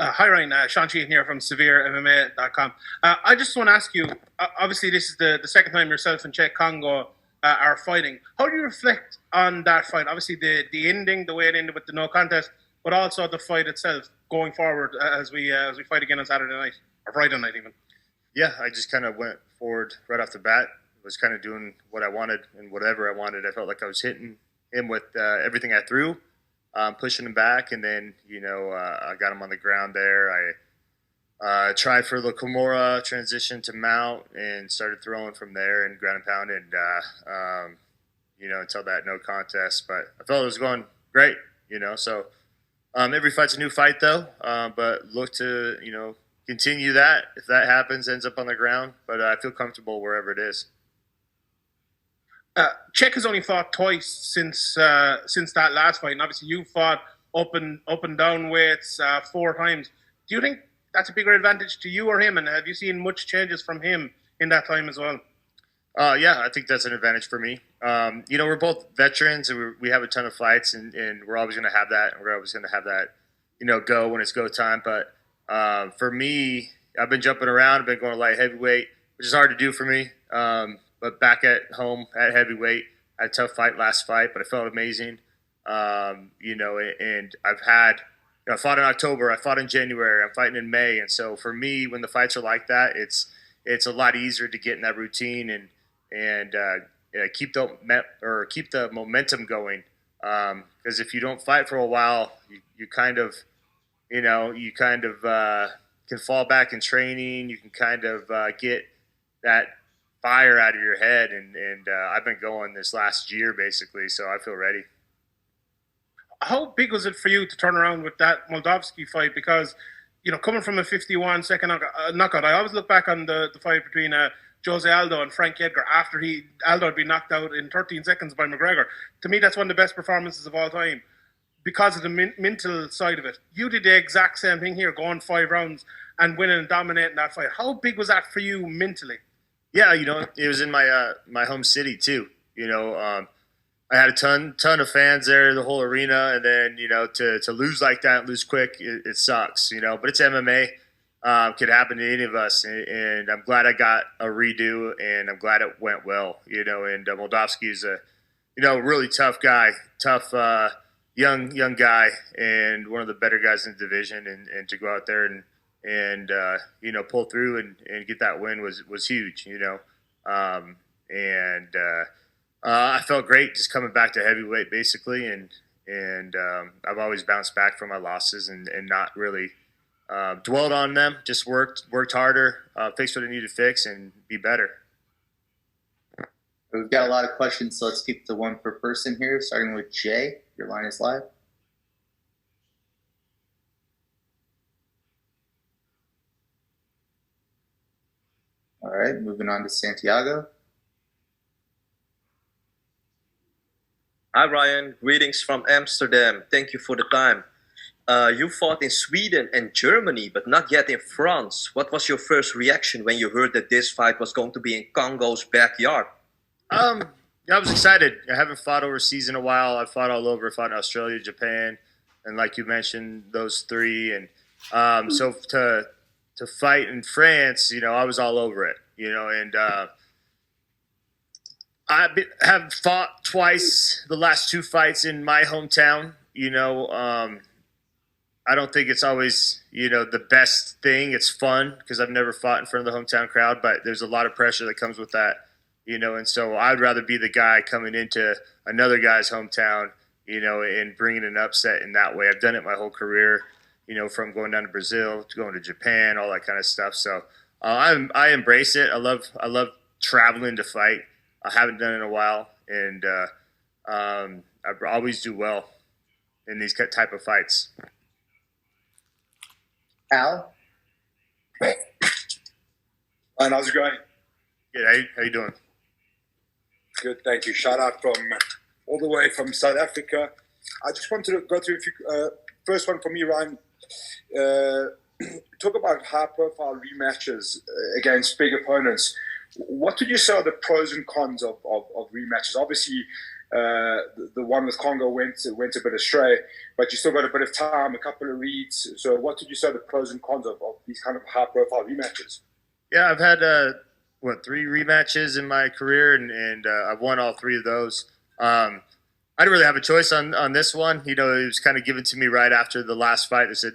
Hi, Ryan. Sean Sheehan here from SevereMMA.com. I just want to ask you, obviously, this is the second time yourself and Cheick Kongo are fighting. How do you reflect on that fight? Obviously, the ending, the way it ended with the no contest, but also the fight itself going forward as we fight again on Saturday night, or Friday night even. Yeah, I just kind of went forward right off the bat. Was kind of doing what I wanted and whatever I wanted. I felt like I was hitting him with everything I threw, pushing him back, and then I got him on the ground there. I tried for the Kimura transition to mount and started throwing from there and ground and pound and until that no contest. But I felt it was going great, So every fight's a new fight though, but look to continue that if that happens, ends up on the ground. But I feel comfortable wherever it is. Cheick has only fought twice since that last fight, and obviously you fought up and down weights 4 times. Do you think that's a bigger advantage to you or him? And have you seen much changes from him in that time as well? Yeah, I think that's an advantage for me. We're both veterans, and we have a ton of fights, and we're always going to have that, and we're always going to have that, go when it's go time. But for me, I've been jumping around, I've been going light heavyweight, which is hard to do for me. But back at home at heavyweight, I had a tough fight last fight, but I felt amazing. And I've had, I fought in October, I fought in January, I'm fighting in May. And so for me, when the fights are like that, it's a lot easier to get in that routine and keep the momentum going. Because if you don't fight for a while, you kind of can fall back in training. You can kind of get that fire out of your head, and I've been going this last year basically, so I feel ready. How big was it for you to turn around with that Moldovsky fight? Because coming from a 51 second knockout, I always look back on the fight between Jose Aldo and Frank Edgar after Aldo had been knocked out in 13 seconds by McGregor. To me, that's one of the best performances of all time because of the mental side of it. You did the exact same thing here, going 5 rounds and winning and dominating that fight. How big was that for you mentally? Yeah, it was in my home city too. I had a ton of fans there, the whole arena, and then to lose like that, lose quick, it sucks. But it's MMA. Could happen to any of us, and I'm glad I got a redo, and I'm glad it went well. And Moldovsky is a really tough guy, tough young guy, and one of the better guys in the division, and to go out there and pull through and get that win was huge, I felt great just coming back to heavyweight basically, and I've always bounced back from my losses and not really dwelled on them, just worked harder, fixed what I needed to fix, and be better. We've got a lot of questions, so let's keep the one per person here, starting with Jay. Your line is live. All right, moving on to Santiago. Hi, Ryan. Greetings from Amsterdam. Thank you for the time. You fought in Sweden and Germany, but not yet in France. What was your first reaction when you heard that this fight was going to be in Kongo's backyard? I was excited. I haven't fought overseas in a while. I've fought all over. I fought in Australia, Japan, and like you mentioned, those 3. And so to fight in France, I was all over it, and I have fought twice the last 2 fights in my hometown. I don't think it's always, the best thing. It's fun because I've never fought in front of the hometown crowd, but there's a lot of pressure that comes with that, and so I'd rather be the guy coming into another guy's hometown, and bringing an upset in that way. I've done it my whole career. From going down to Brazil to going to Japan, all that kind of stuff. So I embrace it. I love traveling to fight. I haven't done it in a while, and I always do well in these type of fights. Al? And how's it going? Good. How you doing? Good, thank you. Shout out from all the way from South Africa. I just wanted to go through a few. First one for me, Ryan. Talk about high-profile rematches against big opponents. What would you say are the pros and cons of rematches? Obviously, The one with Kongo went a bit astray, but you still got a bit of time, a couple of reads. So, what did you say the pros and cons of these kind of high-profile rematches? Yeah, I've had 3 rematches in my career, and I've won all 3 of those. I didn't really have a choice on this one. It was kind of given to me right after the last fight. They said,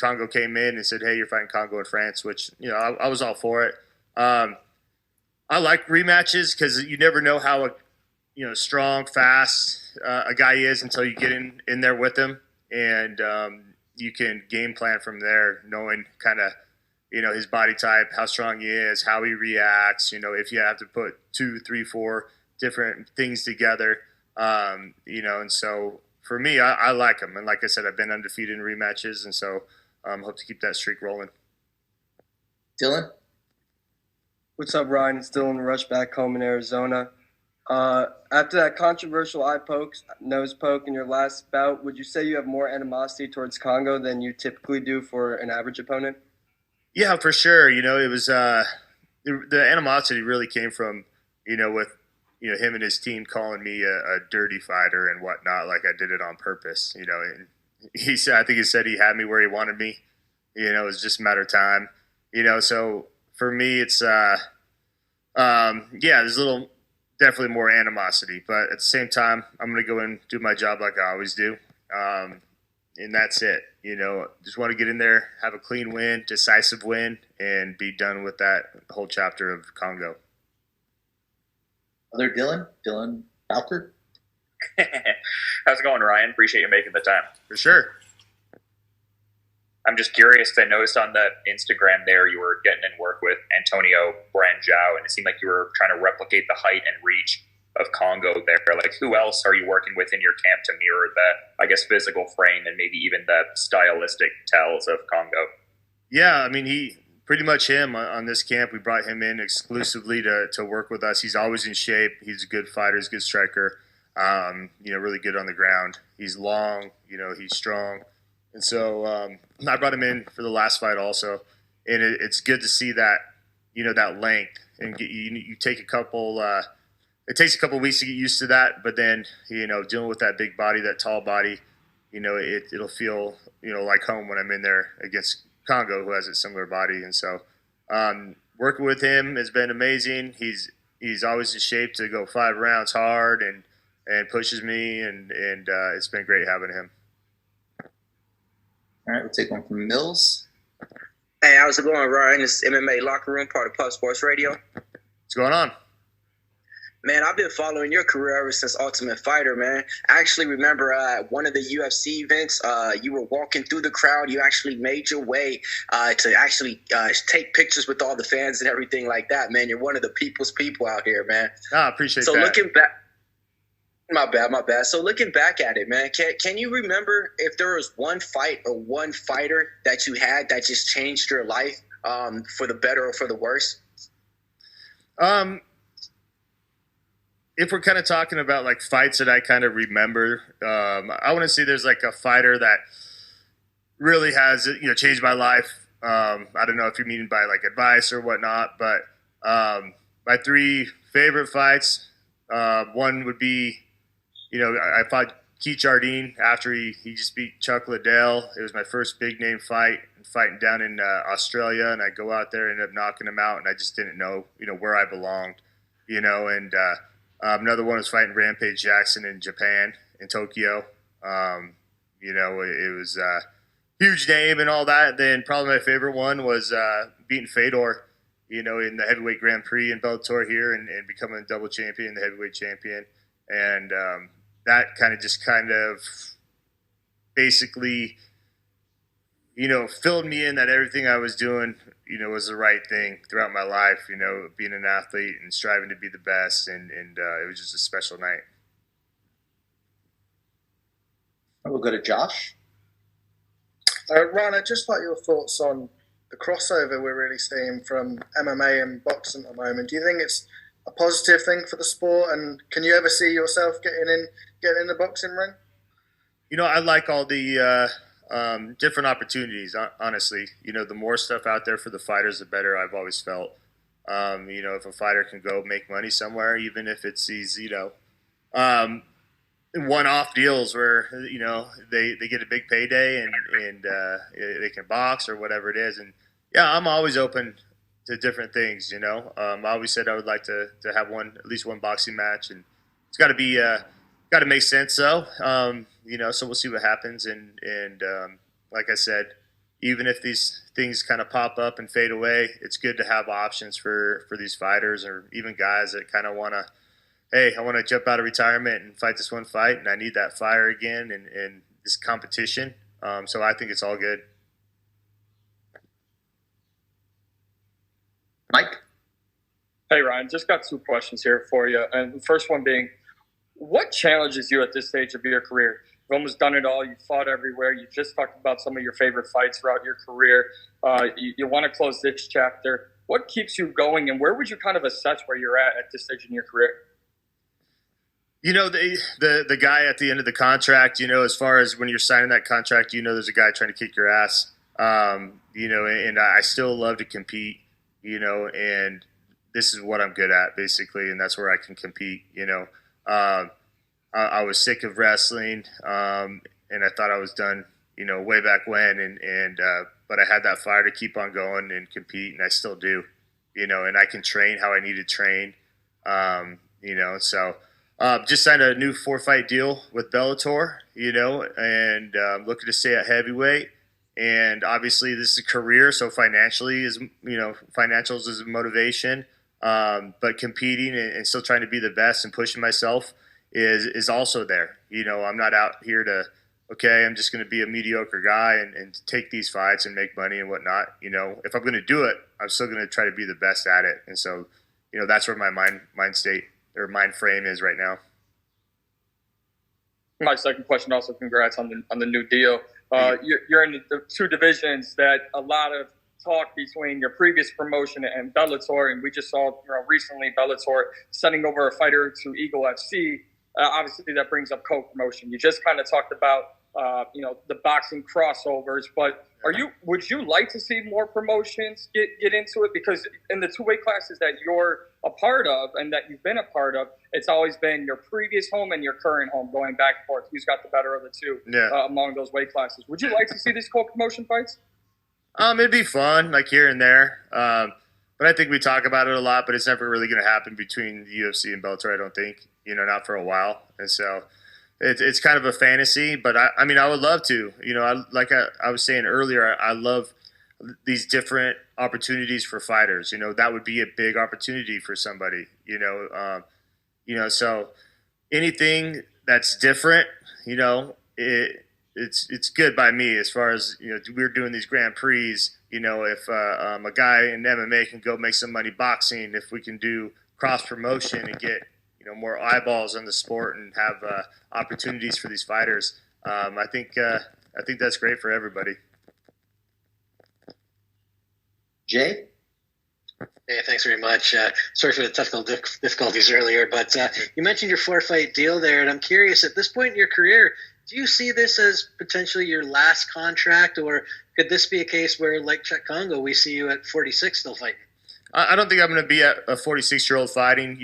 Kongo came in and said, "Hey, you're fighting Kongo in France," which I was all for it. I like rematches because you never know how strong, fast a guy is until you get in there with him, and you can game plan from there, knowing kind of his body type, how strong he is, how he reacts. If you have to put 2, 3, 4 different things together, and so for me, I like him, and like I said, I've been undefeated in rematches, and so hope to keep that streak rolling. Dylan? What's up, Ryan? It's Dylan Rush back home in Arizona. After that controversial nose poke in your last bout, would you say you have more animosity towards Kongo than you typically do for an average opponent? Yeah, for sure. It was the animosity really came from with him and his team calling me a dirty fighter and whatnot, like I did it on purpose. And I think he said he had me where he wanted me. It was just a matter of time. So for me, it's there's definitely more animosity, but at the same time, I'm going to go and do my job like I always do. And that's it. Just want to get in there, have a clean win, decisive win, and be done with that whole chapter of Kongo. Other Dylan Falker? How's it going, Ryan? Appreciate you making the time. For sure. I'm just curious, I noticed on the Instagram there you were getting in work with Antonio Brandao, and it seemed like you were trying to replicate the height and reach of Kongo there. Like, who else are you working with in your camp to mirror the, I guess, physical frame and maybe even the stylistic tells of Kongo? Yeah, I mean, he pretty much him on this camp. We brought him in exclusively to work with us. He's always in shape. He's a good fighter. He's a good striker. Really good on the ground. He's long. He's strong. And so I brought him in for the last fight also, and it's good to see that that length, and you take a couple. It takes a couple weeks to get used to that, but then dealing with that big body, that tall body, it'll feel like home when I'm in there against Kongo, who has a similar body, and so working with him has been amazing. He's always in shape to go 5 rounds hard and pushes me, and it's been great having him. All right, we'll take one from Mills. Hey, how's it going, Ryan? It's MMA Locker Room, part of Pub Sports Radio. What's going on? Man, I've been following your career ever since Ultimate Fighter, man. I actually remember at one of the UFC events, you were walking through the crowd. You actually made your way to actually take pictures with all the fans and everything like that, man. You're one of the people's people out here, man. I appreciate that. So looking back, my bad. So looking back at it, man, can you remember if there was one fight or one fighter that you had that just changed your life for the better or for the worse? If we're kind of talking about like fights that I kind of remember, I want to say there's like a fighter that really has changed my life. I don't know if you're meaning by like advice or whatnot, but my 3 favorite fights, one would be, I fought Keith Jardine after he just beat Chuck Liddell. It was my first big name fight, fighting down in Australia, and I go out there and end up knocking him out, and I just didn't know where I belonged, and another one was fighting Rampage Jackson in Japan, in Tokyo. It was a huge name and all that. Then probably my favorite one was beating Fedor, in the heavyweight Grand Prix in Bellator here, and becoming a double champion, the heavyweight champion. And that kind of basically, filled me in that everything I was doing, was the right thing throughout my life, being an athlete and striving to be the best. And it was just a special night. We'll go to Josh. Ryan, I'd just like your thoughts on the crossover we're really seeing from MMA and boxing at the moment. Do you think it's a positive thing for the sport, and can you ever see yourself getting in the boxing ring? I like all the different opportunities, honestly. The more stuff out there for the fighters, the better, I've always felt. If a fighter can go make money somewhere, even if it's these, one-off deals where they get a big payday and they can box or whatever it is. And yeah, I'm always open to different things. I always said I would like to have at least one boxing match, and it's got to make sense though. So we'll see what happens. And like I said, even if these things kind of pop up and fade away, it's good to have options for these fighters or even guys that kind of want to, hey, I want to jump out of retirement and fight this one fight, and I need that fire again and this competition. So I think it's all good. Mike? Hey, Ryan, just got 2 questions here for you. And the first one being, what challenges you at this stage of your career? You've almost done it all. You've fought everywhere. You just talked about some of your favorite fights throughout your career. You want to close this chapter. What keeps you going, and where would you kind of assess where you're at this stage in your career? The guy at the end of the contract, as far as when you're signing that contract, there's a guy trying to kick your ass. And I still love to compete, and this is what I'm good at basically, and that's where I can compete. I was sick of wrestling, and I thought I was done, way back when, but I had that fire to keep on going and compete, and I still do, and I can train how I need to train, so. Just signed a new 4-fight deal with Bellator, and looking to stay at heavyweight. And obviously, this is a career, so financials is a motivation. But competing and still trying to be the best and pushing myself is also there. I'm not out here to, I'm just going to be a mediocre guy and take these fights and make money and whatnot. If I'm going to do it, I'm still going to try to be the best at it. And so, that's where my mind state or mind frame is right now. My second question, also congrats on the new deal. You're in the 2 divisions that a lot of talk between your previous promotion and Bellator, and we just saw recently Bellator sending over a fighter to Eagle FC. Obviously, that brings up co-promotion. You just kind of talked about the boxing crossovers, but would you like to see more promotions get into it? Because in the 2 weight classes that you're a part of and that you've been a part of, it's always been your previous home and your current home going back and forth. Who's got the better of the 2 among those weight classes? Would you like to see these co-promotion fights? It'd be fun, like here and there. But I think we talk about it a lot, but it's never really going to happen between the UFC and Bellator, I don't think, not for a while. And so it's kind of a fantasy, but I would love to, I was saying earlier, I love these different opportunities for fighters. That would be a big opportunity for somebody, so anything that's different, it's good by me as far as, we're doing these Grand Prix, if a guy in MMA can go make some money boxing, if we can do cross promotion and get, more eyeballs on the sport and have opportunities for these fighters. I think that's great for everybody. Jay? Hey, thanks very much. Sorry for the technical difficulties earlier, but you mentioned your 4-fight deal there, and I'm curious, at this point in your career, do you see this as potentially your last contract, or could this be a case where, like Cheick Kongo, we see you at 46 still fighting? I don't think I'm going to be at a 46-year-old fighting.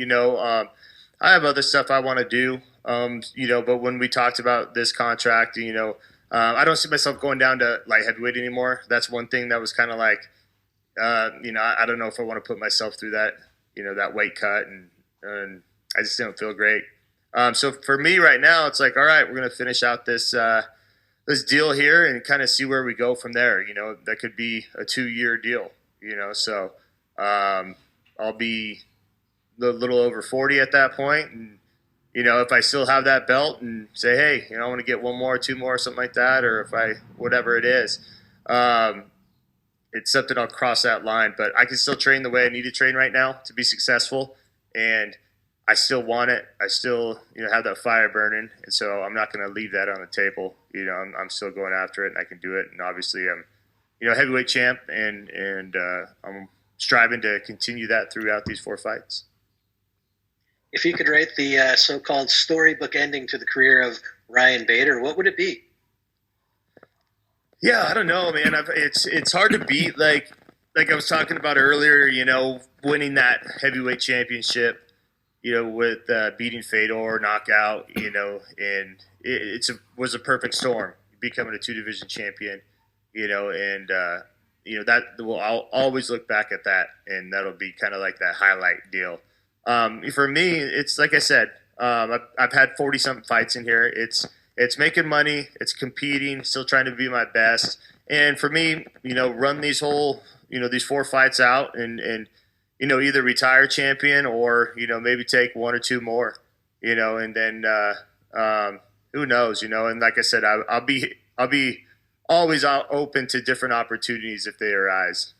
I have other stuff I want to do, but when we talked about this contract, I don't see myself going down to light heavyweight anymore. That's one thing that was kind of like, I don't know if I want to put myself through that, that weight cut, and I just didn't feel great. So for me right now, it's like, all right, we're going to finish out this deal here and kind of see where we go from there. That could be a 2-year deal, so I'll be a little over 40 at that point. And, if I still have that belt and say, hey, I want to get 1 more, 2 more, something like that, or whatever it is, it's something I'll cross that line. But I can still train the way I need to train right now to be successful. And I still want it. I still, have that fire burning. And so I'm not going to leave that on the table. I'm still going after it, and I can do it. And obviously I'm, heavyweight champ, and I'm striving to continue that throughout these 4 fights. If you could write the so-called storybook ending to the career of Ryan Bader, what would it be? Yeah, I don't know, man. It's hard to beat. Like I was talking about earlier, winning that heavyweight championship. with beating Fedor, knockout, and was a perfect storm, becoming a 2 division champion, and that I'll always look back at that, and that'll be kind of like that highlight deal. For me, it's like I said, I've had 40 something fights in here. It's making money, it's competing, still trying to be my best, and for me, run these these 4 fights out, and either retire champion or, maybe take 1 or 2 more, and then, who knows, and like I said, I'll be always open to different opportunities if they arise.